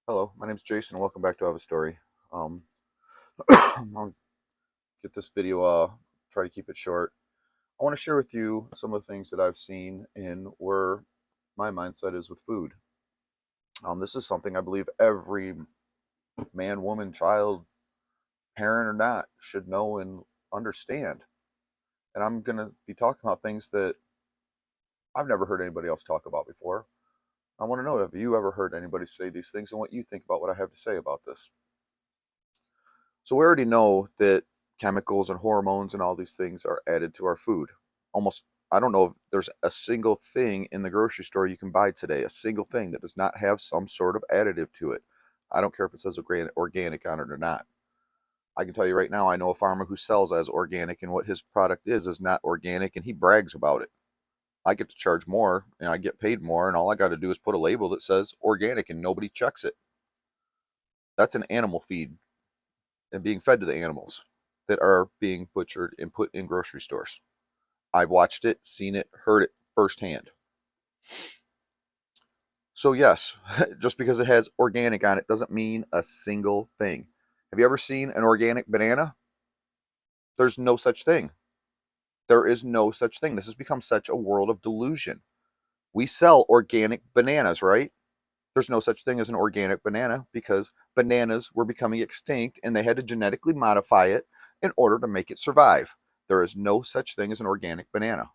Hello, my name is Jason, and welcome back to I Have a Story. Um, I'll get this video, try to keep it short. I want to share with you some of the things that I've seen in where my mindset is with food. This is something I believe every man, woman, child, parent, or not should know and understand. And I'm going to be talking about things that I've never heard anybody else talk about before. I want to know, have you ever heard anybody say these things and what you think about what I have to say about this? So we already know that chemicals and hormones and all these things are added to our food. Almost, I don't know if there's a single thing in the grocery store you can buy today, a single thing that does not have some sort of additive to it. I don't care if it says organic on it or not. I can tell you right now, I know a farmer who sells as organic, and what his product is not organic, and he brags about it. I get to charge more, and I get paid more, and all I got to do is put a label that says organic, and nobody checks it. That's an animal feed and being fed to the animals that are being butchered and put in grocery stores. I've watched it, seen it, heard it firsthand. So, yes, just because it has organic on it doesn't mean a single thing. Have you ever seen an organic banana? There's no such thing. There is no such thing. This has become such a world of delusion. We sell organic bananas, right? There's no such thing as an organic banana because bananas were becoming extinct and they had to genetically modify it in order to make it survive. There is no such thing as an organic banana.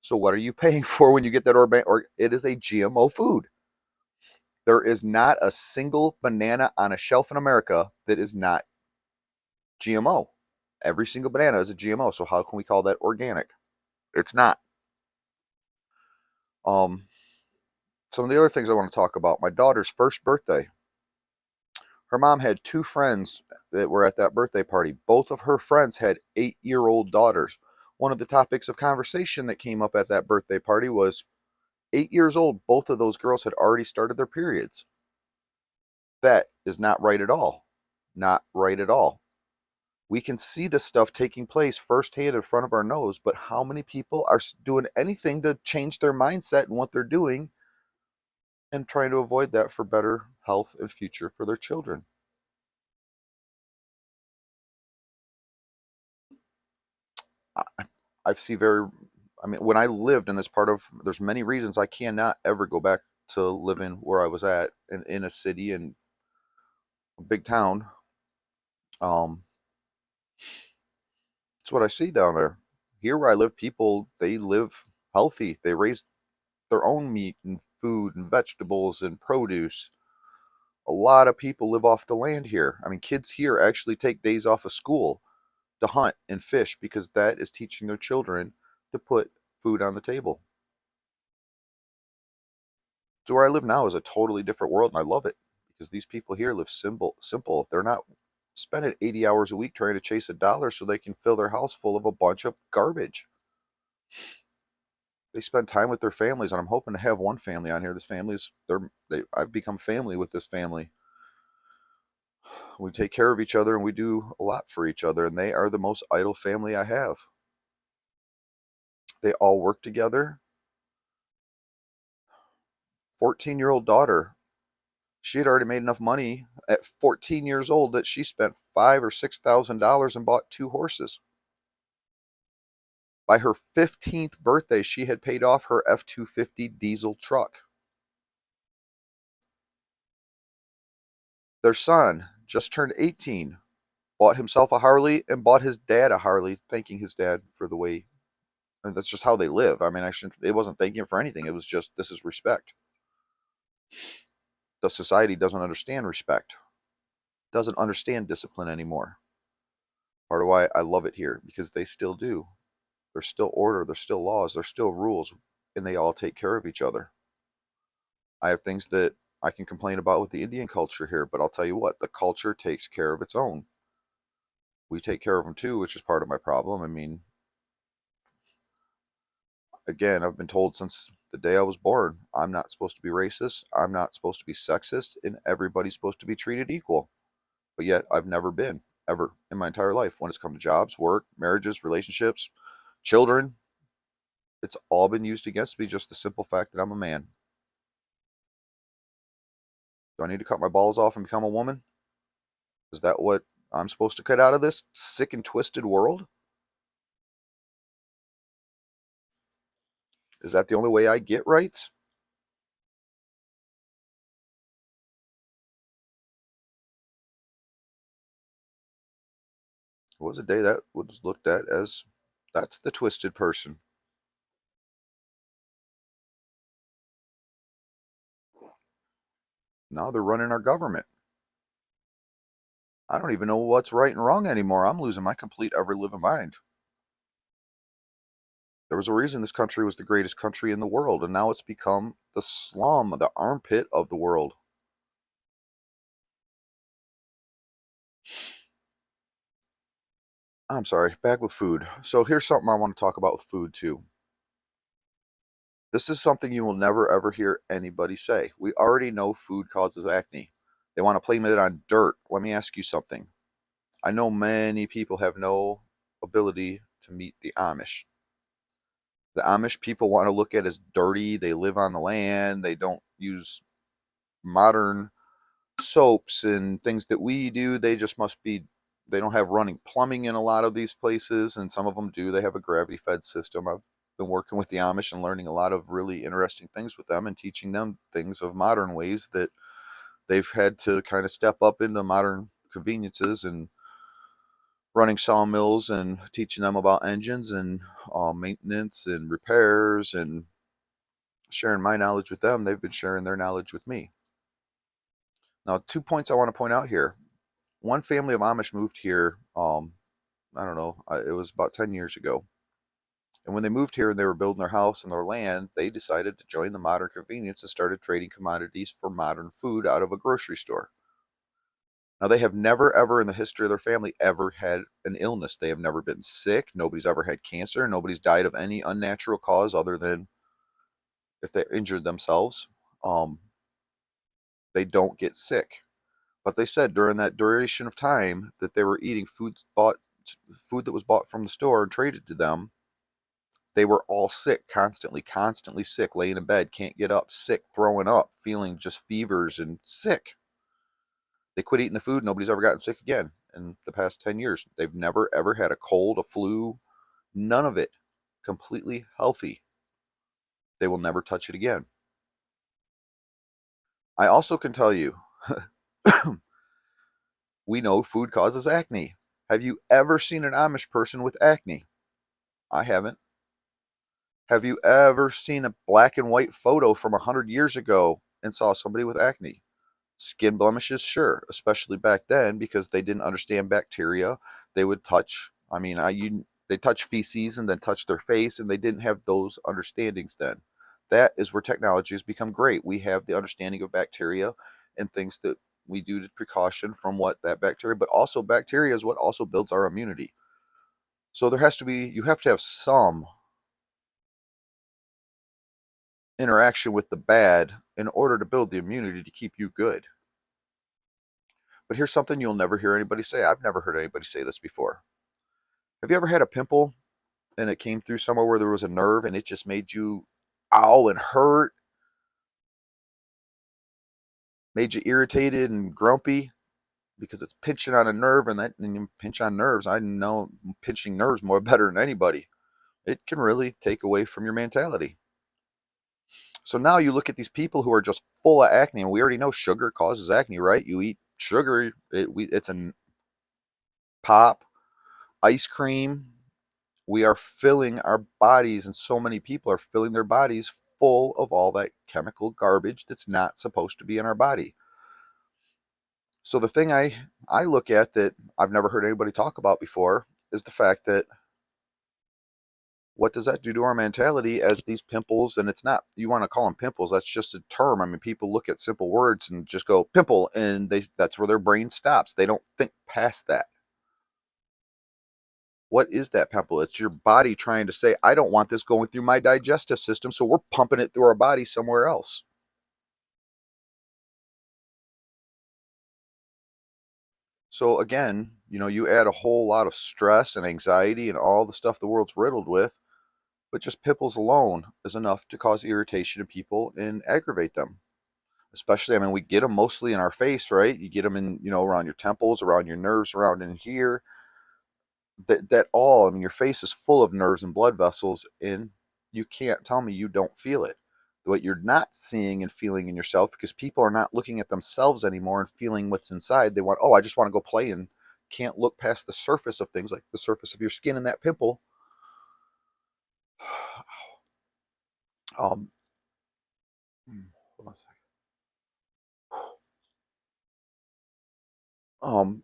So what are you paying for when you get that or it is a GMO food. There is not a single banana on a shelf in America that is not GMO. Every single banana is a GMO. So how can we call that organic? It's not. Um, some of the other things I want to talk about. My daughter's first birthday. Her mom had two friends that were at that birthday party. Both of her friends had 8-year-old daughters. One of the topics of conversation that came up at that birthday party was 8 years old. Both of those girls had already started their periods. That is not right at all. Not right at all. We can see this stuff taking place firsthand in front of our nose, but how many people are doing anything to change their mindset and what they're doing and trying to avoid that for better health and future for their children? I, I see very, I mean, when I lived in this part of, there's many reasons I cannot ever go back to living where I was at in a city and a big town. Um, it's what I see down there. Here where I live, people, they live healthy. They raise their own meat and food and vegetables and produce. A lot of people live off the land here. I mean, kids here actually take days off of school to hunt and fish because that is teaching their children to put food on the table. So where I live now is a totally different world, and I love it because these people here live simple. They're not spending 80 hours a week trying to chase a dollar so they can fill their house full of a bunch of garbage. They spend time with their families, and I'm hoping to have one family on here. This family is I've become family with this family. We take care of each other and we do a lot for each other, and they are the most idle family I have. They all work together. 14-year-old daughter, she had already made enough money at 14 years old that she spent $5,000 or $6,000 and bought two horses. By her 15th birthday, she had paid off her F-250 diesel truck. Their son just turned 18, bought himself a Harley and bought his dad a Harley, thanking his dad for the way. And that's just how they live. I mean, I shouldn't. It wasn't thanking him for anything. It was just this is respect. The society doesn't understand respect, doesn't understand discipline anymore. Part of why I love it here because they still do. There's still order, there's still laws, there's still rules, and they all take care of each other. I have things that I can complain about with the Indian culture here, but I'll tell you what, the culture takes care of its own. We take care of them too, which is part of my problem. I mean, again, I've been told since the day I was born, I'm not supposed to be racist, I'm not supposed to be sexist, and everybody's supposed to be treated equal. But yet, I've never been, ever, in my entire life. When it's come to jobs, work, marriages, relationships, children, it's all been used against me, just the simple fact that I'm a man. Do I need to cut my balls off and become a woman? Is that what I'm supposed to cut out of this sick and twisted world? Is that the only way I get rights? It was a day that was looked at as that's the twisted person. Now they're running our government. I don't even know what's right and wrong anymore. I'm losing my complete ever living mind. There was a reason this country was the greatest country in the world, and now it's become the slum, the armpit of the world. I'm sorry, back with food. So here's something I want to talk about with food too. This is something you will never ever hear anybody say. We already know food causes acne. They want to blame it on dirt. Let me ask you something. I know many people have no ability to meet the Amish. The Amish people want to look at as dirty. They live on the land. They don't use modern soaps and things that we do. They just must be, they don't have running plumbing in a lot of these places, and some of them do. They have a gravity fed system. I've been working with the Amish and learning a lot of really interesting things with them and teaching them things of modern ways that they've had to kind of step up into modern conveniences and running sawmills and teaching them about engines and maintenance and repairs and sharing my knowledge with them. They've been sharing their knowledge with me. Now, 2 points I want to point out here. One family of Amish moved here, I don't know, it was about 10 years ago. And when they moved here and they were building their house and their land, they decided to join the modern convenience and started trading commodities for modern food out of a grocery store. Now, they have never, ever in the history of their family ever had an illness. They have never been sick. Nobody's ever had cancer. Nobody's died of any unnatural cause other than if they injured themselves. Um, they don't get sick. But they said during that duration of time that they were eating food that was bought from the store and traded to them, they were all sick, constantly sick, laying in bed, can't get up, sick, throwing up, feeling just fevers and sick. They quit eating the food. Nobody's ever gotten sick again in the past 10 years. They've never, ever had a cold, a flu, none of it. Completely healthy. They will never touch it again. I also can tell you, we know food causes acne. Have you ever seen an Amish person with acne? I haven't. Have you ever seen a black and white photo from 100 years ago and saw somebody with acne? Skin blemishes, sure, especially back then because they didn't understand bacteria. They would touch, they touch feces and then touch their face, and they didn't have those understandings then. That is where technology has become great. We have the understanding of bacteria and things that we do to precaution from what that bacteria, but also bacteria is what also builds our immunity. So you have to have some interaction with the bad in order to build the immunity to keep you good. But here's something you'll never hear anybody say. I've never heard anybody say this before. Have you ever had a pimple and it came through somewhere where there was a nerve and it just made you ow and hurt, made you irritated and grumpy because it's pinching on a nerve, and you pinch on nerves. I know pinching nerves more better than anybody. It can really take away from your mentality. So now you look at these people who are just full of acne, and we already know sugar causes acne, right? You eat sugar, it's a pop, ice cream. We are filling our bodies, and so many people are filling their bodies full of all that chemical garbage that's not supposed to be in our body. So the thing I look at that I've never heard anybody talk about before is the fact that what does that do to our mentality as these pimples? And it's not, you want to call them pimples, that's just a term. I mean, people look at simple words and just go pimple, and that's where their brain stops. They don't think past that. What is that pimple? It's your body trying to say, I don't want this going through my digestive system, so we're pumping it through our body somewhere else. So again, you add a whole lot of stress and anxiety and all the stuff the world's riddled with, but just pimples alone is enough to cause irritation to people and aggravate them. Especially, I mean, we get them mostly in our face, right? You get them in, around your temples, around your nerves, around in here. That all, I mean, your face is full of nerves and blood vessels, and you can't tell me you don't feel it. What you're not seeing and feeling in yourself, because people are not looking at themselves anymore and feeling what's inside. They want, oh, I just want to go play, and can't look past the surface of things, like the surface of your skin and that pimple. um, hold on a second. Um,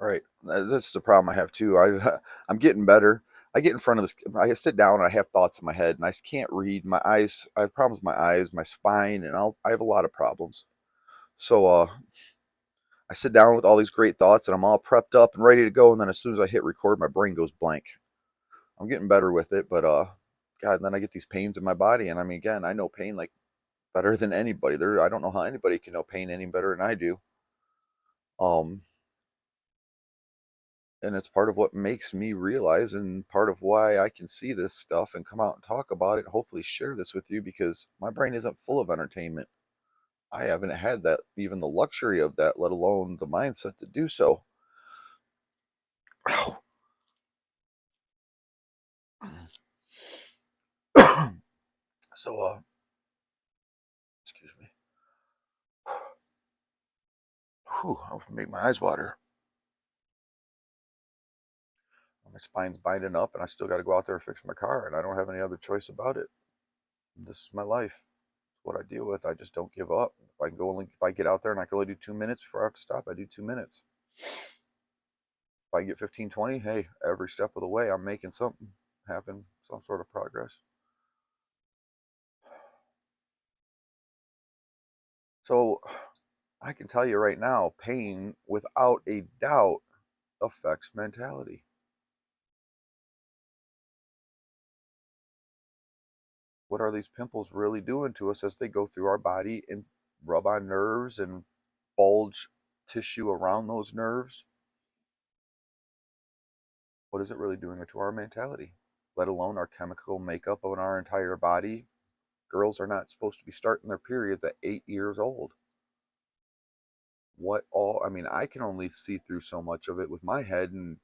all right, this is the problem I have too. I'm getting better. I get in front of this. I sit down and I have thoughts in my head, and I can't read. My eyes. I have problems with my eyes, my spine, and I have a lot of problems. So I sit down with all these great thoughts, and I'm all prepped up and ready to go. And then as soon as I hit record, my brain goes blank. I'm getting better with it, but God, and then I get these pains in my body, and I mean, again, I know pain like better than anybody. I don't know how anybody can know pain any better than I do. Um, and it's part of what makes me realize, and part of why I can see this stuff and come out and talk about it and hopefully share this with you, because my brain isn't full of entertainment. I haven't had that, even the luxury of that, let alone the mindset to do so. So excuse me. Whew, I'll make my eyes water. My spine's binding up, and I still got to go out there and fix my car, and I don't have any other choice about it. This is my life. It's what I deal with. I just don't give up. If I get out there and I can only do 2 minutes before I have to stop, I do 2 minutes. If I get 15, 20, hey, every step of the way, I'm making something happen, some sort of progress. So I can tell you right now, pain, without a doubt, affects mentality. What are these pimples really doing to us as they go through our body and rub on nerves and bulge tissue around those nerves? What is it really doing to our mentality? Let alone our chemical makeup of our entire body. Girls are not supposed to be starting their periods at 8 years old. What all, I mean, I can only see through so much of it with my head, and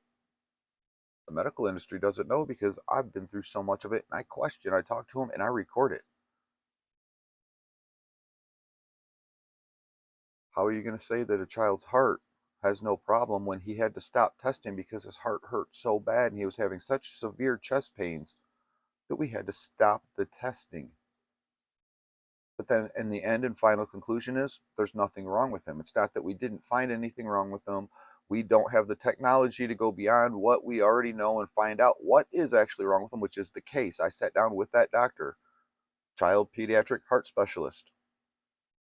the medical industry doesn't know, because I've been through so much of it, and I talk to them, and I record it. How are you going to say that a child's heart has no problem when he had to stop testing because his heart hurt so bad and he was having such severe chest pains that we had to stop the testing? But then in the end and final conclusion is there's nothing wrong with him. It's not that we didn't find anything wrong with him. We don't have the technology to go beyond what we already know and find out what is actually wrong with him, which is the case. I sat down with that doctor, child pediatric heart specialist.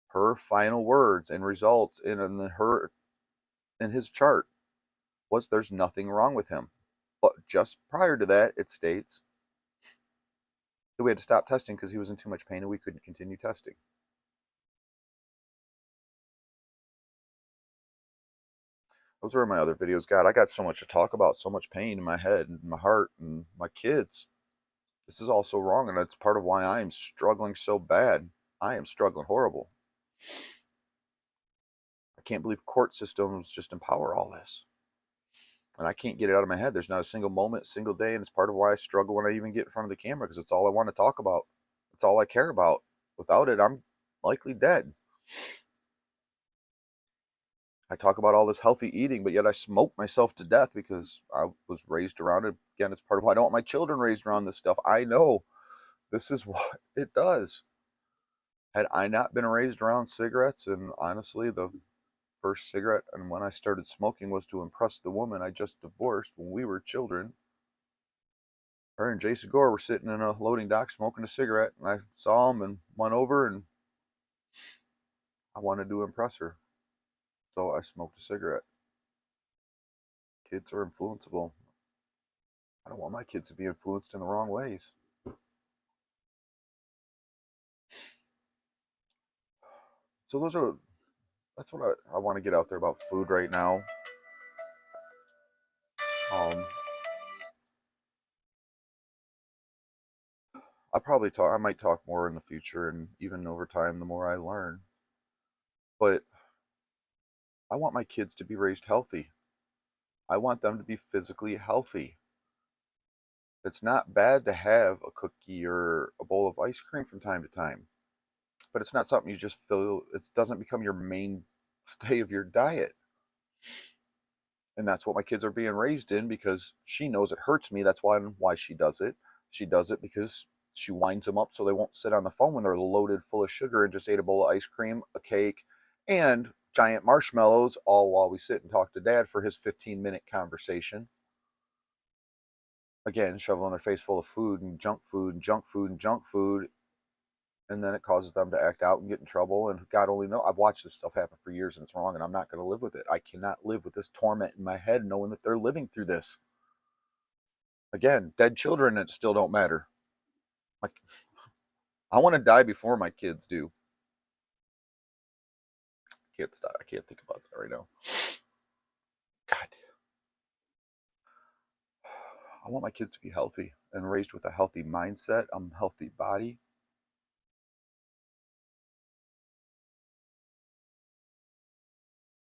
Her final words and results in his chart was there's nothing wrong with him. But just prior to that, it states that we had to stop testing because he was in too much pain and we couldn't continue testing. Those are my other videos. God, I got so much to talk about, so much pain in my head and my heart and my kids. This is all so wrong, and that's part of why I am struggling so bad. I am struggling horrible. I can't believe court systems just empower all this. And I can't get it out of my head. There's not a single moment, single day, and it's part of why I struggle when I even get in front of the camera, because it's all I want to talk about. It's all I care about. Without it, I'm likely dead. I talk about all this healthy eating, but yet I smoke myself to death because I was raised around it. Again, it's part of why I don't want my children raised around this stuff. I know this is what it does. Had I not been raised around cigarettes, and honestly, the first cigarette and when I started smoking was to impress the woman I just divorced when we were children. Her and Jason Gore were sitting in a loading dock smoking a cigarette, and I saw him and went over, and I wanted to impress her. So I smoked a cigarette. Kids are influenceable. I don't want my kids to be influenced in the wrong ways. So that's what I want to get out there about food right now. Um, I might talk more in the future, and even over time, the more I learn. But I want my kids to be raised healthy. I want them to be physically healthy. It's not bad to have a cookie or a bowl of ice cream from time to time, but it's not something you just feel, it doesn't become your mainstay of your diet. And that's what my kids are being raised in, because she knows it hurts me. That's why she does it. She does it because she winds them up so they won't sit on the phone when they're loaded full of sugar and just ate a bowl of ice cream, a cake, and giant marshmallows, all while we sit and talk to dad for his 15-minute conversation. Again, shoveling their face full of food and junk food and junk food and junk food, and then it causes them to act out and get in trouble. And God only knows, I've watched this stuff happen for years, and it's wrong, and I'm not going to live with it. I cannot live with this torment in my head knowing that they're living through this. Again, dead children, it still don't matter. Like, I want to die before my kids do. Can't stop. I can't think about that right now. God, I want my kids to be healthy and raised with a healthy mindset, a healthy body.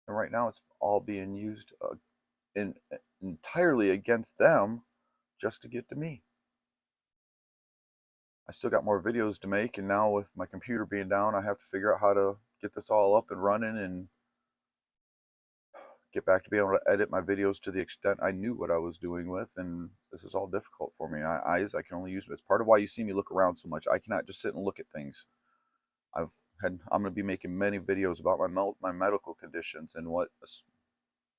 And right now, it's all being used in entirely against them, just to get to me. I still got more videos to make, and now with my computer being down, I have to figure out how to get this all up and running and get back to being able to edit my videos to the extent I knew what I was doing with. And this is all difficult for me. Eyes, I can only use, it's part of why you see me look around so much. I cannot just sit and look at things. I'm going to be making many videos about my medical conditions, and what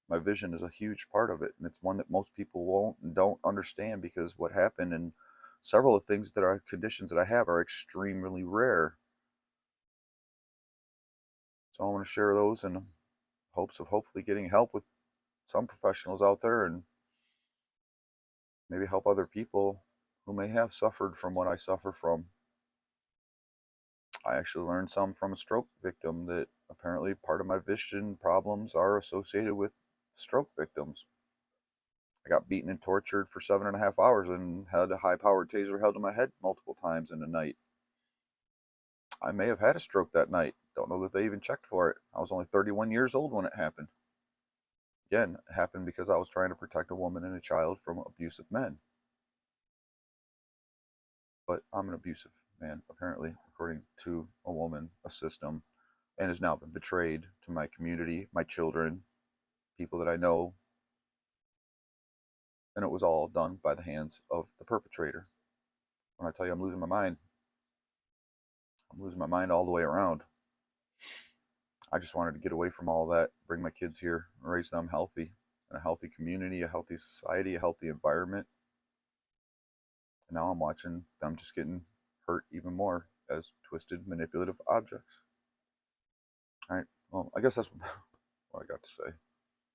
my vision is a huge part of it, and it's one that most people won't and don't understand, because what happened, and several of things that are conditions that I have are extremely rare. So I want to share those in hopes of hopefully getting help with some professionals out there, and maybe help other people who may have suffered from what I suffer from. I actually learned some from a stroke victim, that apparently part of my vision problems are associated with stroke victims. I got beaten and tortured for 7.5 hours and had a high-powered taser held to my head multiple times in the night. I may have had a stroke that night. Don't know that they even checked for it. I was only 31 years old when it happened. Again, it happened because I was trying to protect a woman and a child from abusive men. But I'm an abusive man, apparently, according to a woman, a system, and has now been betrayed to my community, my children, people that I know. And it was all done by the hands of the perpetrator. When I tell you I'm losing my mind, I'm losing my mind all the way around. I just wanted to get away from all that, bring my kids here, and raise them healthy, in a healthy community, a healthy society, a healthy environment. And now I'm watching them just getting hurt even more as twisted, manipulative objects. All right, well, I guess that's what I got to say.